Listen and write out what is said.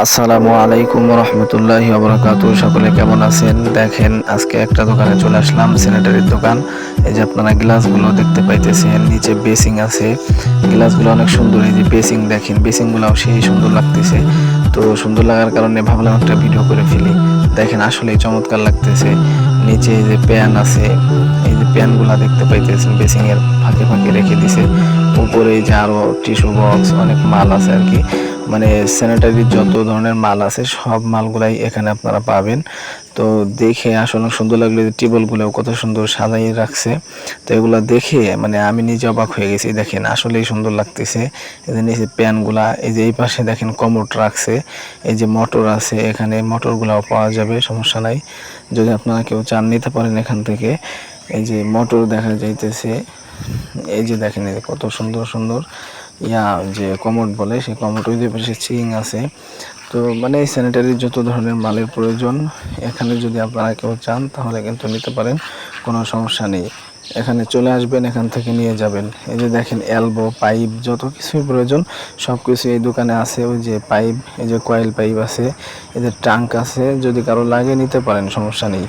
আসসালামু আলাইকুম রহমতুল্লাহি ওয়া সকলে কেমন আছেন? দেখেন আজকে একটা দোকানে চলে আসলাম, স্যানিটারির দোকান। এই যে আপনারা গ্লাসগুলো দেখতে পাইতেছেন, নিচে বেসিং আছে। গ্লাসগুলো অনেক সুন্দর, এই যে বেসিং দেখেন, বেসিংগুলোও সেই সুন্দর লাগতেছে। তো সুন্দর লাগার কারণে ভাবলাম একটা ভিডিও করে ফেলি। দেখেন আসলেই চমৎকার লাগতেছে। নিচে এই যে প্যান আছে, এই যে প্যানগুলা দেখতে পাইতেছেন বেসিংয়ের ফাঁকে ফাঁকে রেখে দিছে। উপরে এই যে আরো টিস্যু বক্স, অনেক মাল আছে আর কি। মানে স্যানিটারির যত ধরনের মাল আছে সব মালগুলাই এখানে আপনারা পাবেন। তো দেখে আসলে সুন্দর লাগলো, যে টেবিলগুলো কত সুন্দর সাজাই রাখছে। তো এগুলো দেখে মানে আমি নিজে অবাক হয়ে গেছি। দেখেন আসলেই সুন্দর লাগতেছে। এই যে নিচে প্যানগুলা, এই যে এই পাশে দেখেন কমোড রাখছে। এই যে মোটর আছে, এখানে মোটরগুলাও পাওয়া যাবে, সমস্যা নাই। যদি আপনারা কেউ চান নিতে পারেন এখান থেকে। এই যে মোটর দেখা যাইতেছে। এই যে দেখেন এই যে কত সুন্দর সুন্দর যে কমোড বলে, সেই কমোড ওই যে পাশে চিং আছে। তো মানে এই স্যানিটারির যত ধরনের মালের প্রয়োজন এখানে যদি আপনারা কেউ চান তাহলে কিন্তু নিতে পারেন, কোনো সমস্যা নেই। এখানে চলে আসবেন, এখান থেকে নিয়ে যাবেন। এই যে দেখেন এলবো, পাইপ, যত কিছুই প্রয়োজন সব কিছু এই দোকানে আছে। ওই যে পাইপ, এই যে কয়েল পাইপ আছে, এদের ট্যাঙ্ক আছে, যদি কারো লাগে নিতে পারেন, সমস্যা নেই।